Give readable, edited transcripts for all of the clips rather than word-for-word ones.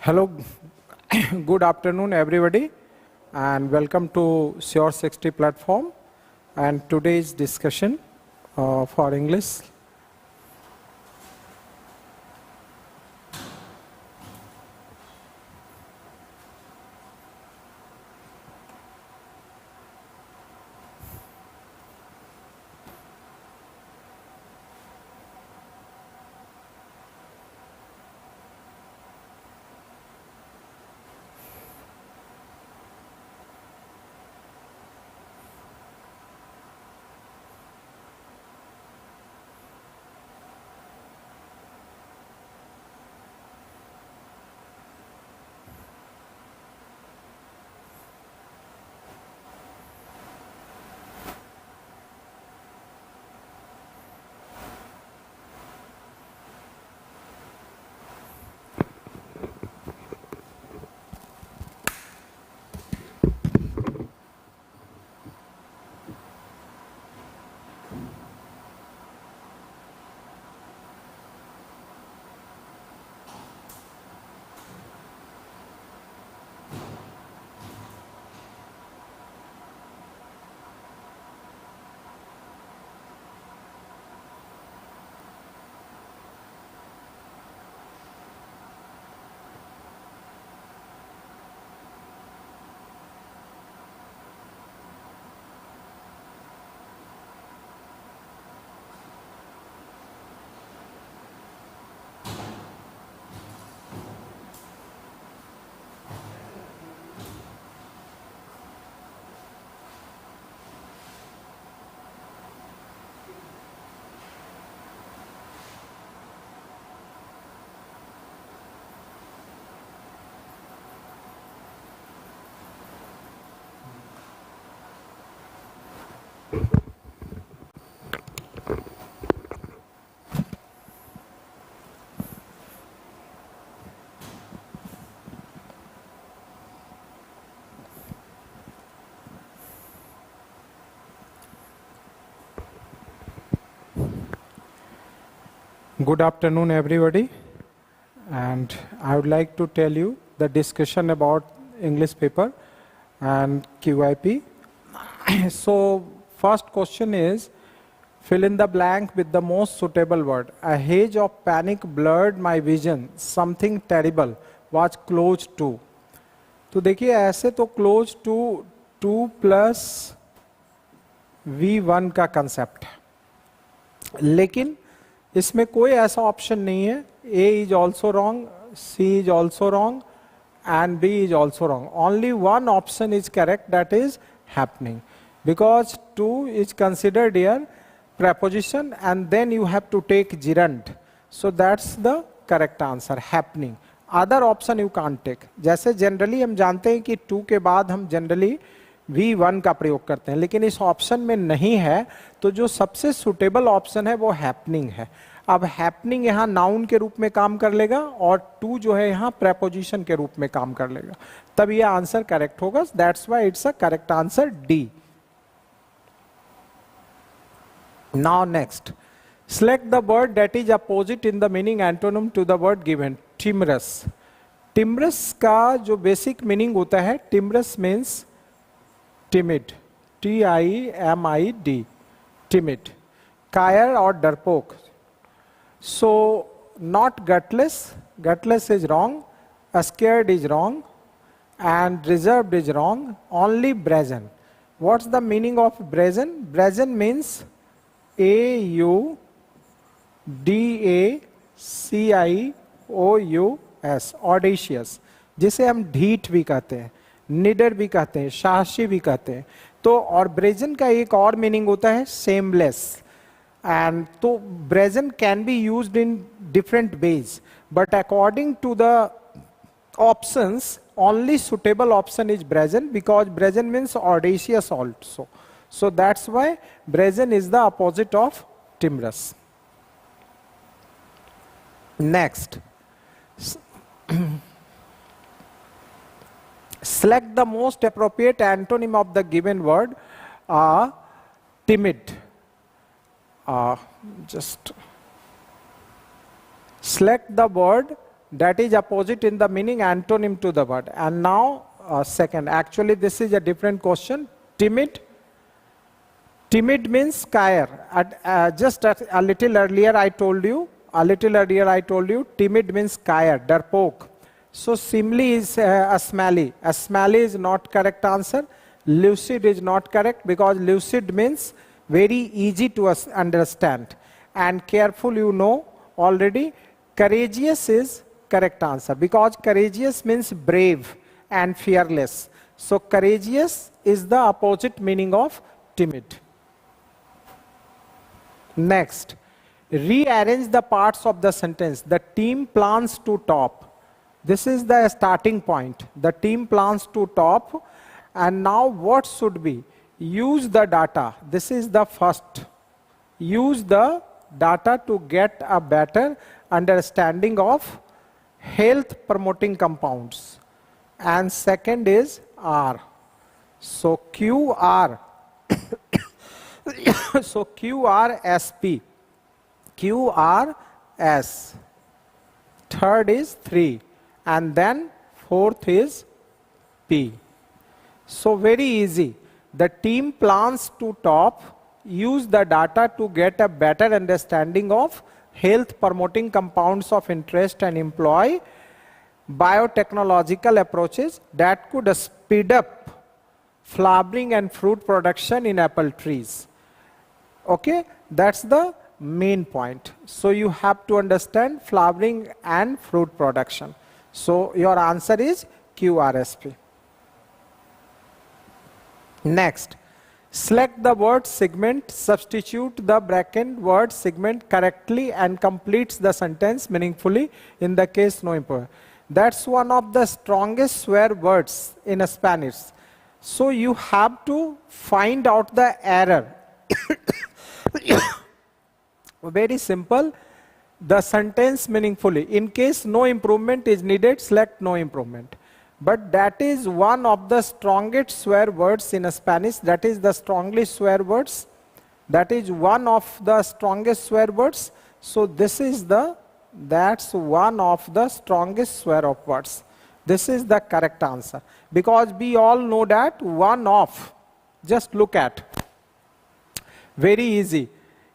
Hello, good afternoon everybody, and welcome to �𝐲60 platform and today's discussion for English. Good afternoon everybody, and I would like to tell you the discussion about English paper and QIP. So first question is, fill in the blank with the most suitable word. A haze of panic blurred my vision, something terrible was close to. तो देखिए ऐसे तो close to 2 plus V1 का concept है, लेकिन इसमें कोई ऐसा ऑप्शन नहीं है A is also wrong, C is also wrong and B is also wrong. Only one option is correct, that is happening, because 2 is considered here preposition and then you have to take gerund. So that's the correct answer, happening. Other option you can't take. जैसे generally हम जानते हैं कि 2 के बाद हम generally V1 का प्रयोग करते हैं, लेकिन इस ऑप्शन में नहीं है, तो जो सबसे सुटेबल ऑप्शन है वो हैपनिंग है. अब हैपनिंग यहाँ नाउन के रूप में काम कर लेगा और 2 जो है यहाँ प्रेपोजिशन के रूप में काम कर लेगा, तब यह आंसर करेक्ट होगा. That's why it's a correct answer D. Now next, select the word that is opposite in the meaning antonym to the word given. Timorous. Timorous का जो बेसिक मीनिंग होता है, timorous means timid, T-I-M-I-D, timid. कायर और डरपोक. So not gutless, gutless is wrong, scared is wrong, and reserved is wrong. Only brazen. What's the meaning of brazen? Brazen means A-U-D-A-C-I-O-U-S, audacious, जिसे हम ढीठ भी कहते हैं, निडर भी कहते हैं, साहसी भी कहते हैं. तो और ब्रेजन का एक और मीनिंग होता है सेमलेस. एंड तो brazen can be used in different ways, but according to the options only suitable option is brazen, because brazen means audacious also. So that's why brazen is the opposite of timorous. Next, select the most appropriate antonym of the given word. Timid. Just select the word that is opposite in the meaning, antonym to the word. And now second, actually this is a different question. Timid. Timid means kaya. Just a little earlier I told you, timid means kaya, darpok. So simile is a smelly. A smelly is not correct answer. Lucid is not correct, because lucid means very easy to understand. And careful, you know already. Courageous is correct answer, because courageous means brave and fearless. So courageous is the opposite meaning of timid. Next, rearrange the parts of the sentence. The team plans to top. This is the starting point. The team plans to top. And now what should be? Use the data. This is the first. Use the data to get a better understanding of health promoting compounds. And second is R. So QR. So QRSP. QRS. Third is 3. And then fourth is P. So very easy. The team plans to top. Use the data to get a better understanding of health promoting compounds of interest and employ biotechnological approaches that could speed up flowering and fruit production in apple trees. Okay, that's the main point. So you have to understand flowering and fruit production. So your answer is QRSP. Next, select the word segment, substitute the bracket word segment correctly and completes the sentence meaningfully. In the case no improvement. That's one of the strongest swear words in Spanish. So you have to find out the error. Very simple. The sentence meaningfully. In case no improvement is needed, select no improvement. But that is one of the strongest swear words in Spanish. That is the strongest swear words. That is one of the strongest swear words. So this is that's one of the strongest swear of words. This is the correct answer. Because we all know that one of. Just look at. Very easy.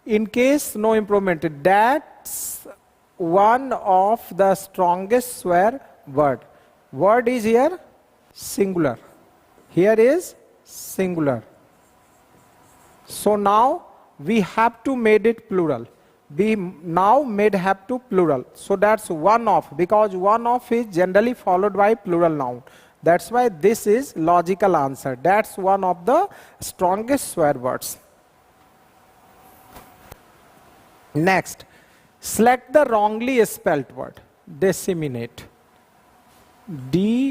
In case no improvement, that's one of the strongest swear word. Word is here singular. Here is singular. So now we have to make it plural. We now made have to plural. So that's one of, because one of is generally followed by plural noun. That's why this is logical answer. That's one of the strongest swear words. Next, select the wrongly spelled word. Disseminate. D-I-S-S-E-M-I-N-A-T-E.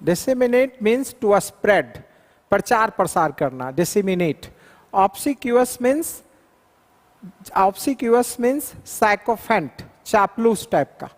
Disseminate means to spread. प्रचार प्रसार करना. Disseminate. Obsequious means sycophant, चापलूस type का.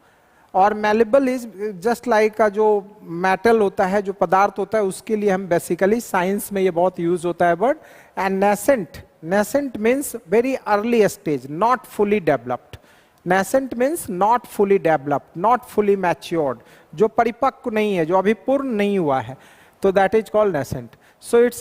और malleable is just like जो metal होता है, जो पदार्थ होता है, उसके लिए हम basically साइंस में ये बहुत यूज होता है word. And nascent means very early stage, not fully developed. Nascent means not fully developed, not fully matured, जो परिपक्व नहीं है, जो अभी पूर्ण नहीं हुआ है, तो that is called nascent. So it's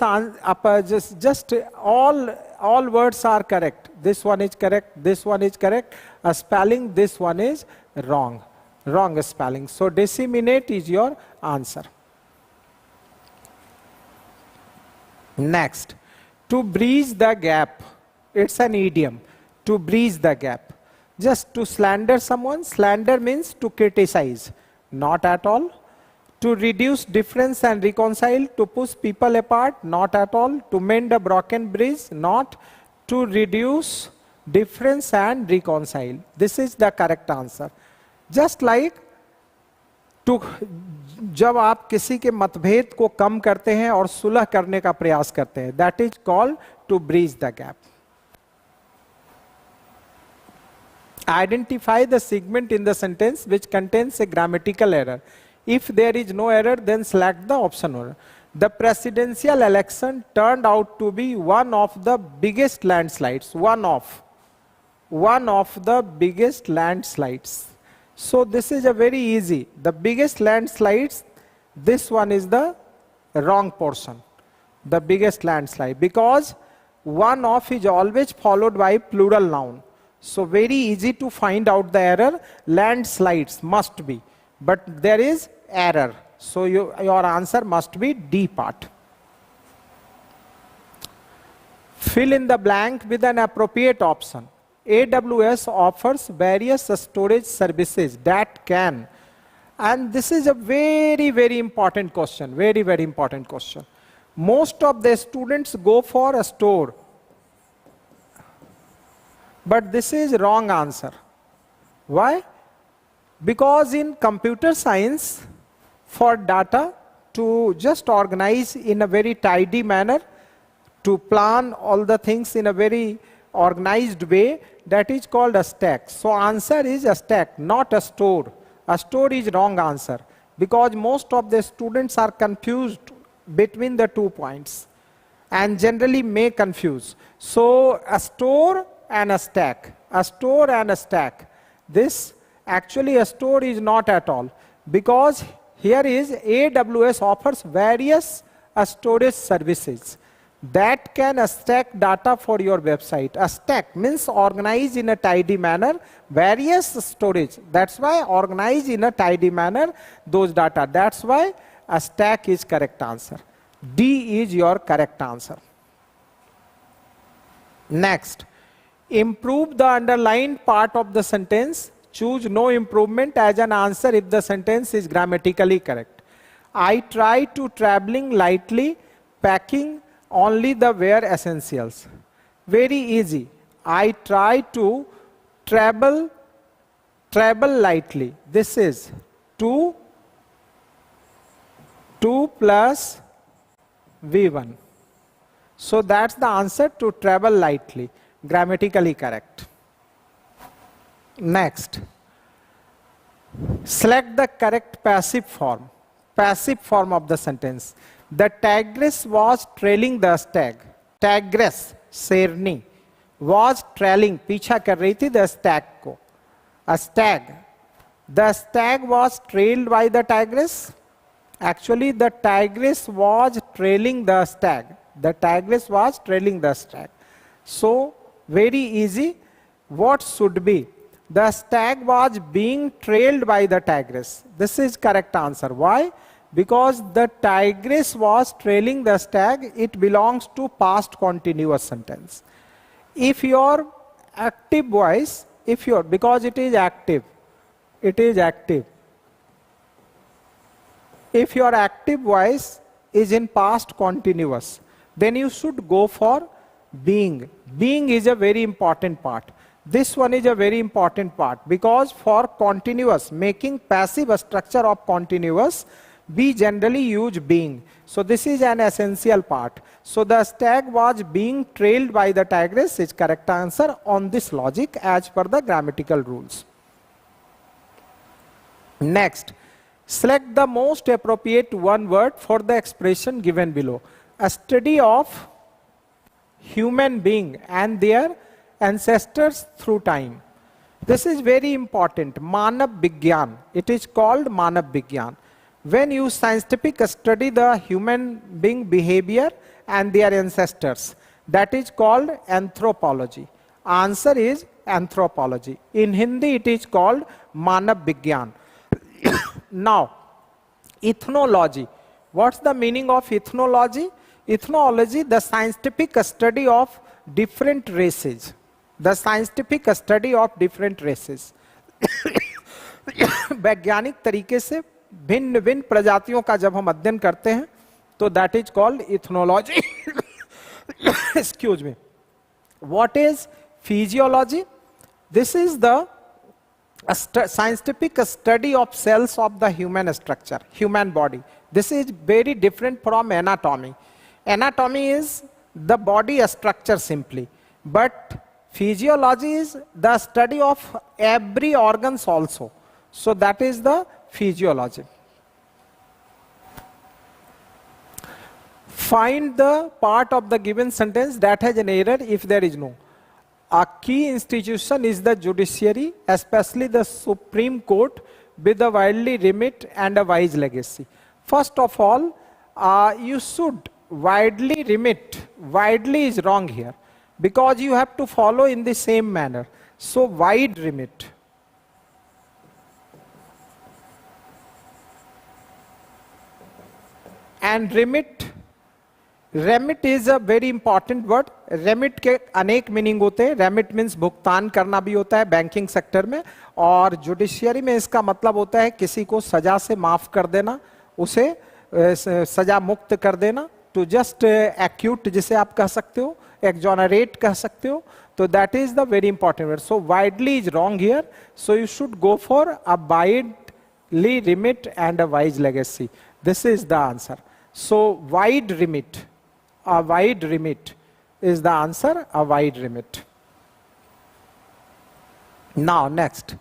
just all words are correct. This one is correct, this one is correct. Spelling, this one is wrong. Wrong spelling. So disseminate is your answer. Next, to bridge the gap. It's an idiom. To bridge the gap. Just to slander someone. Slander means to criticize. Not at all. To reduce difference and reconcile. To push people apart. Not at all. To mend a broken bridge. Not. To reduce difference and reconcile. This is the correct answer. Just like to, जब आप किसी के मतभेद को कम करते हैं और सुलह करने का प्रयास करते हैं, that is called to bridge the gap. Identify the segment in the sentence which contains a grammatical error. If there is no error, then select the option order. The presidential election turned out to be one of the biggest landslides, one of the biggest landslides. So this is a very easy, the biggest landslides, this one is the wrong portion, the biggest landslide, because one of is always followed by plural noun. So very easy to find out the error, landslides must be, but there is error. So your answer must be D part. Fill in the blank with an appropriate option. AWS offers various storage services that can, and this is a very, very important question, very, very important question. Most of the students go for a store, but this is wrong answer. Why? Because in computer science, for data to just organize in a very tidy manner, to plan all the things in a very organized way, that is called a stack. So answer is a stack, not a store. A store is wrong answer, because most of the students are confused between the 2 points and generally may confuse. So a store and a stack, a store and a stack. This actually a store is not at all, because here is AWS offers various storage services that can stack data for your website. A stack means organize in a tidy manner, various storage. That's why organize in a tidy manner those data. That's why a stack is correct answer. D is your correct answer. Next, improve the underlined part of the sentence. Choose no improvement as an answer if the sentence is grammatically correct. I try to traveling lightly, packing only the wear essentials. Very easy. I try to travel lightly. This is 2 plus V1. So that's the answer, to travel lightly. Grammatically correct. Next, select the correct passive form of the sentence. The tigress was trailing the stag. Tigress, शेरनी, was trailing, पीछा कर रही थी the stag को. A stag. The stag was trailed by the tigress. Actually, the tigress was trailing the stag. The tigress was trailing the stag. So, very easy. What should be? The stag was being trailed by the tigress. This is correct answer. Why? Because the tigress was trailing the stag, it belongs to past continuous sentence. If your active voice, because it is active. If your active voice is in past continuous, then you should go for being. Being is a very important part. This one is a very important part, because for continuous, making passive structure of continuous, we generally use being. So this is an essential part. So the stag was being trailed by the tigress is correct answer on this logic as per the grammatical rules. Next, select the most appropriate one word for the expression given below. A study of human being and their ancestors through time. This is very important. Manav Vigyan. It is called Manav Vigyan. When you scientific study the human being behavior and their ancestors, that is called anthropology. Answer is anthropology. In Hindi it is called Manav Vigyan. Now, ethnology. What's the meaning of ethnology? Ethnology, the scientific study of different races. The scientific study of different races. वैज्ञानिक तरीके से भिन्न भिन्न प्रजातियों का जब हम अध्ययन करते हैं, तो that is called ethnology. Excuse me. What is physiology? This is the scientific study of cells of the human structure, human body. This is very different from anatomy. Anatomy is the body structure simply, but physiology is the study of every organs also. So that is the physiology. Find the part of the given sentence that has an error if there is no. A key institution is the judiciary, especially the Supreme Court, with a widely remit and a wise legacy. First of all, you should widely remit. Widely is wrong here because you have to follow in the same manner. So wide remit. And remit is a very important word. Remit के अनेक meaning होते हैं. Remit means भुगतान करना भी होता है banking sector में, और जुडिशियरी में इसका मतलब होता है किसी को सजा से माफ कर देना, उसे सजा मुक्त कर देना. टू जस्ट एक्यूट जिसे आप कह सकते हो, एक्जोनरेट कह सकते हो. तो that is the very important word. So widely is wrong here. So you should go for a widely remit and a wise legacy. This is the answer. So wide remit, a wide remit is the answer, a wide remit. Now next,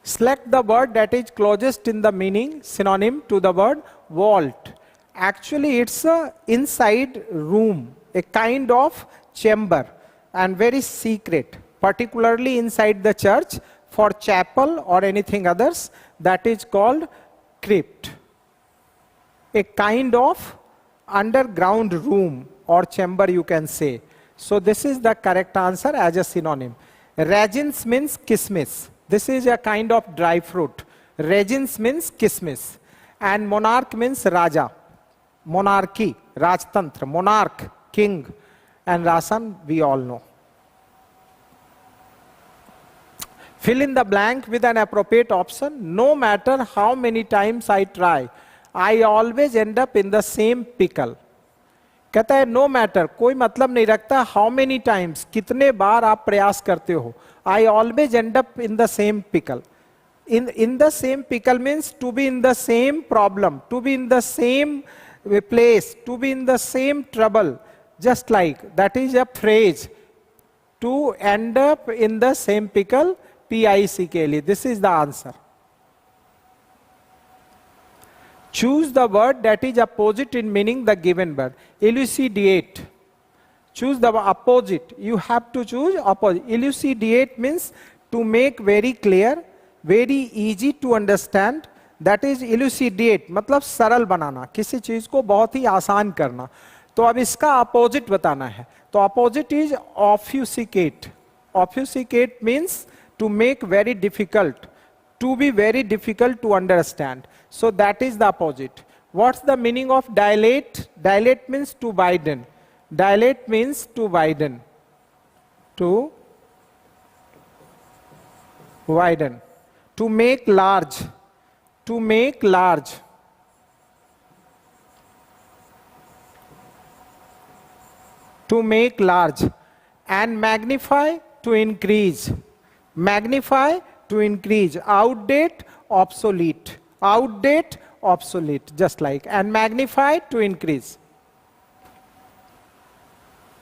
select the word that is closest in the meaning synonym to the word vault. Actually it's a inside room, a kind of chamber and very secret, particularly inside the church for chapel or anything others, that is called crypt. A kind of underground room or chamber you can say. So this is the correct answer as a synonym. Raisins means kismis. This is a kind of dry fruit. Raisins means kismis. And monarch means raja. Monarchy, rajtantra, monarch, king. And rasan we all know. Fill in the blank with an appropriate option. No matter how many times I try, I always end up in the same pickle. कहता है no matter, कोई मतलब नहीं रखता how many times, कितने बार आप प्रयास करते हो. I always end up in the same pickle. In the same pickle means to be in the same problem, to be in the same place, to be in the same trouble. Just like that is a phrase, to end up in the same pickle, PIC के लिए. This is the answer. Choose the word that is opposite in meaning the given word. Elucidate. Choose the opposite. You have to choose opposite. Elucidate means to make very clear, very easy to understand. That is elucidate. मतलब सरल बनाना, किसी चीज को बहुत ही आसान करना. तो अब इसका opposite बताना है. तो opposite is obfuscate. Obfuscate means to make very difficult, to be very difficult to understand. So that is the opposite. What's the meaning of dilate? Dilate means to widen. Dilate means to widen. To widen. To make large. To make large. To make large. And magnify to increase. Magnify to increase. Outdate, obsolete. Outdate, obsolete, just like. And magnify to increase.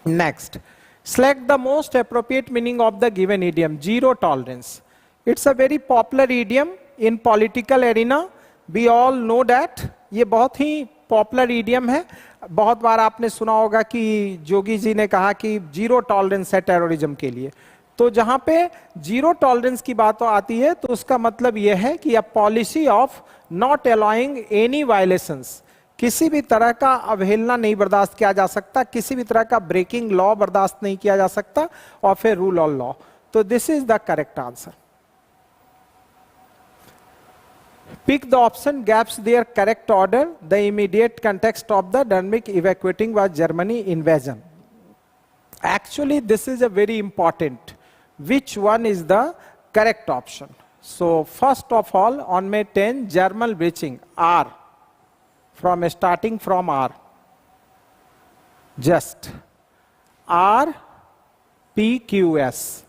Next, select the most appropriate meaning of the given idiom. Zero tolerance. It's a very popular idiom in political arena. We all know that. ये बहुत ही popular idiom है. बहुत बार आपने सुना होगा कि जोगी जी ने कहा कि जीरो टॉलरेंस है टेररिज्म के लिए. तो जहां पे जीरो टॉलरेंस की बात आती है तो उसका मतलब यह है कि a policy of not allowing any violations. किसी भी तरह का अवहेलना नहीं बर्दाश्त किया जा सकता, किसी भी तरह का ब्रेकिंग लॉ बर्दाश्त नहीं किया जा सकता, और फिर रूल ऑफ लॉ. तो this is the correct answer. Pick the option gaps their correct order. The immediate context of the dynamic evacuating was Germany invasion. Actually, this is a very important. Which one is the correct option? So, first of all, on May 10, German breaching R. Starting from R. Just RPQS.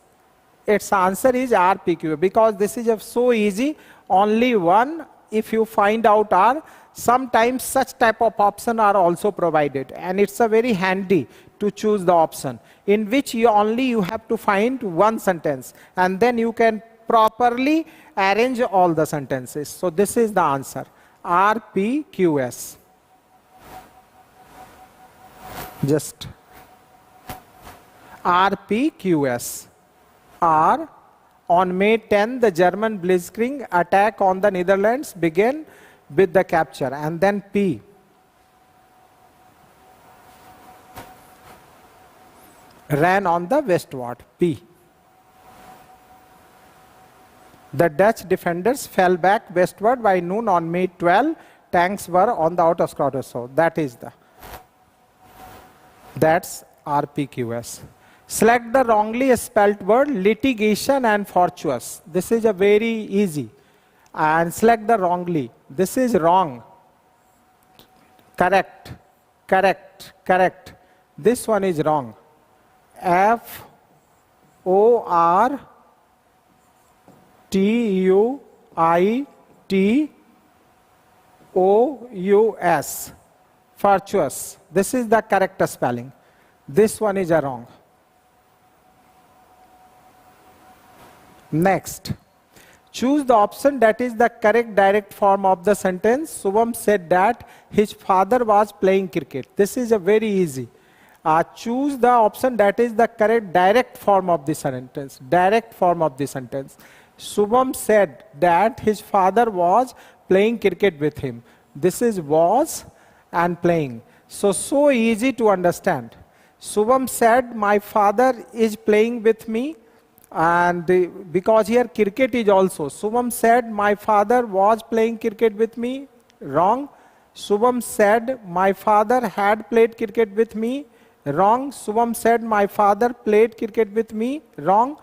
Its answer is RPQ because this is so easy. Only one, if you find out R, sometimes such type of option are also provided, and it's a very handy to choose the option in which you have to find one sentence, and then you can properly arrange all the sentences. So this is the answer, RPQS. Just RPQS. R. On May 10, the German Blitzkrieg attack on the Netherlands began with the capture. And then P. Ran on the westward. P. The Dutch defenders fell back westward by noon on May 12. Tanks were on the outer skirts. So that's RPQS. Select the wrongly spelled word litigation and fortuitous. This is a very easy. And select the wrongly. This is wrong. Correct. Correct. Correct. This one is wrong. FORTUITOUS. Fortuitous. This is the correct spelling. This one is a wrong. Next. Choose the option that is the correct direct form of the sentence. Subham said that his father was playing cricket. This is a very easy. Choose the option that is the correct direct form of the sentence. Direct form of the sentence. Subham said that his father was playing cricket with him. This is was and playing. So easy to understand. Subham said, my father is playing with me. And because here cricket is also. Subham said, my father was playing cricket with me. Wrong. Subham said, my father had played cricket with me. Wrong. Subham said, my father played cricket with me. Wrong.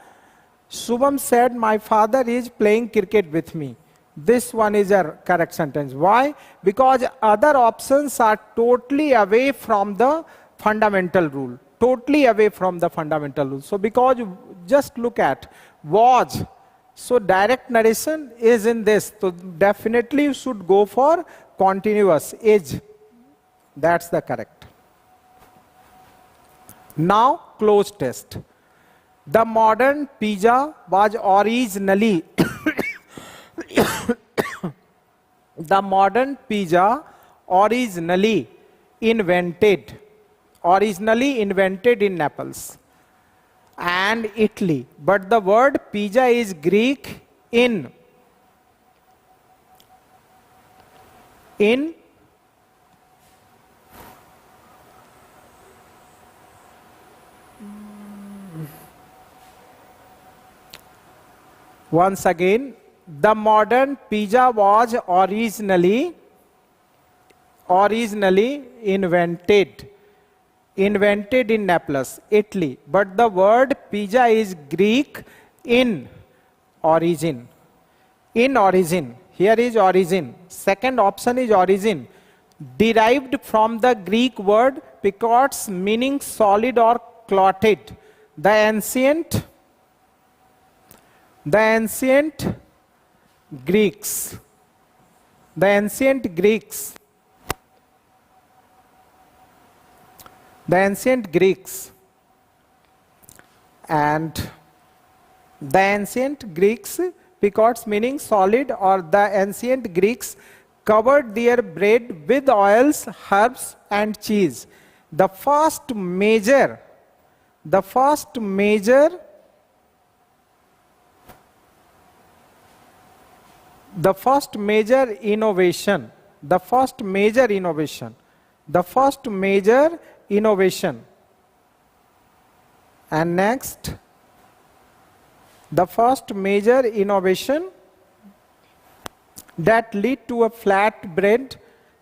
Subham said, my father is playing cricket with me. This one is a correct sentence. Why? Because other options are totally away from the fundamental rule. Totally away from the fundamental rule. So because just look at was. So direct narration is in this. So definitely you should go for continuous is. That's the correct. Now close test. The modern pizza was originally the modern pizza originally invented in Naples and Italy. But the word pizza is Greek in once again, the modern pizza was originally invented in Naples, Italy. But the word pizza is Greek in origin. In origin. Here is origin. Second option is origin. Derived from the Greek word pikots, meaning solid or clotted. The ancient Greeks. And the ancient Greeks, picots meaning solid, or the ancient Greeks covered their bread with oils, herbs and cheese. The first major innovation. And next, the first major innovation that led to a flatbread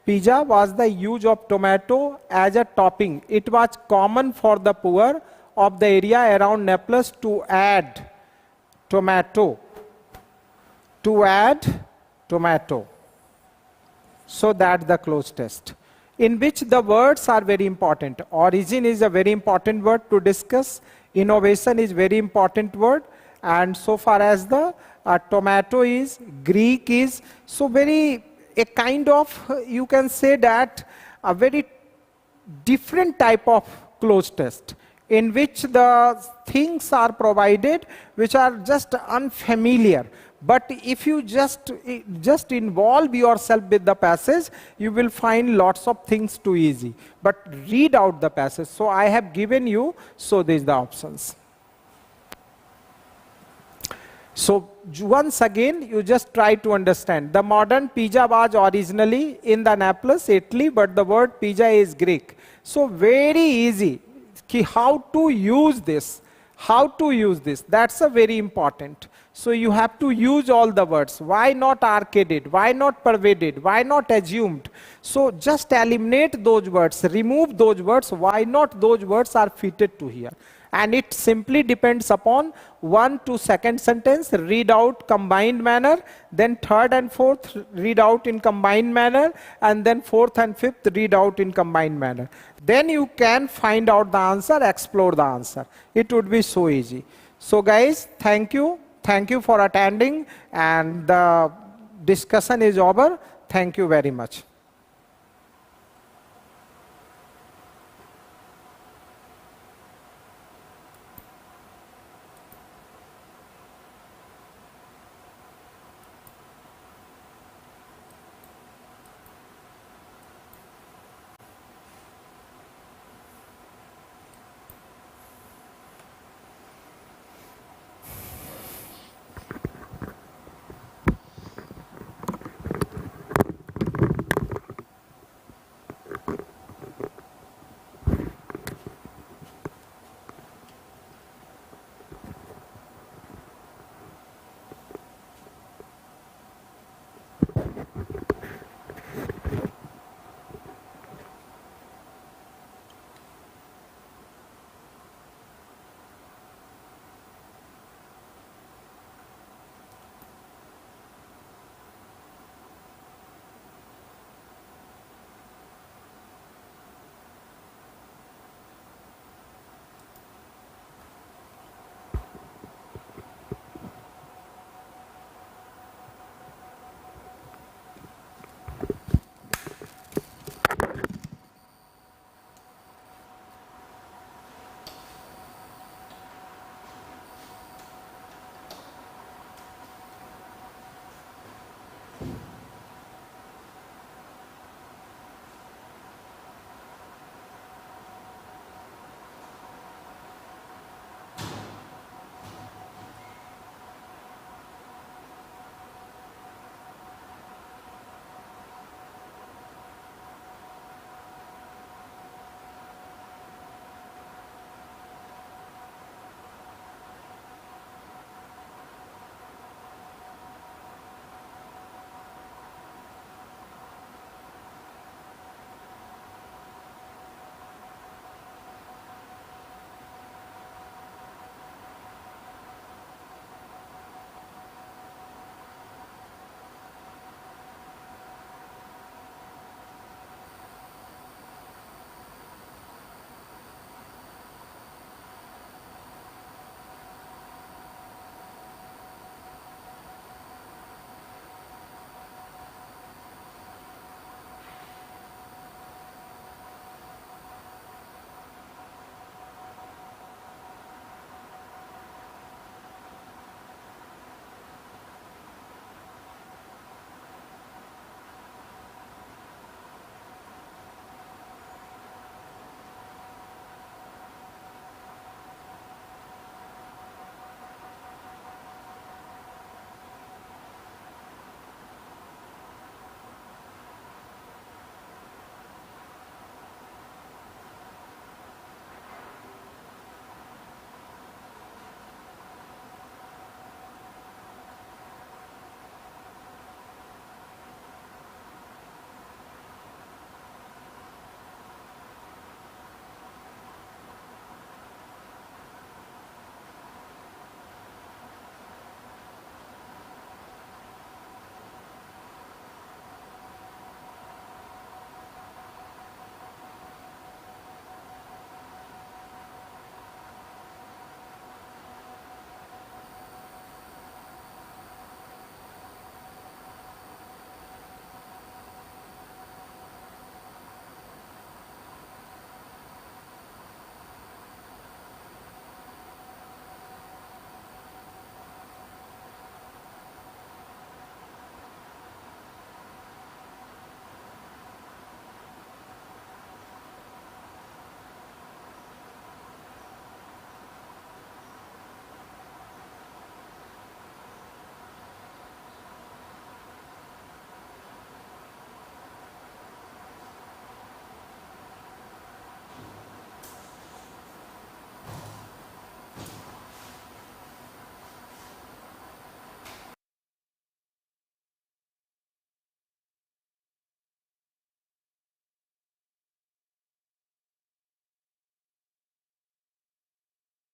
pizza was the use of tomato as a topping. It was common for the poor of the area around Naples to add tomato. So that's the close test, in which the words are very important. Origin is a very important word to discuss. Innovation is very important word. And so far as the tomato is, Greek is, so very a kind of, you can say that a very different type of close test, in which the things are provided which are just unfamiliar. But if you just involve yourself with the passage, you will find lots of things too easy. But read out the passage. So I have given you, so these are the options. So once again, you just try to understand. The modern pizza was originally in the Naples, Italy, but the word pizza is Greek. So very easy. How to use this? How to use this? That's a very important. So you have to use all the words. Why not arcaded? Why not pervaded? Why not assumed? So just eliminate those words, remove those words. Why not those words are fitted to here? And it simply depends upon 1 to 2nd sentence, read out combined manner, then 3rd and 4th read out in combined manner, and then 4th and 5th read out in combined manner. Then you can find out the answer, explore the answer. It would be so easy. So guys, thank you. Thank you for attending, and the discussion is over. Thank you very much.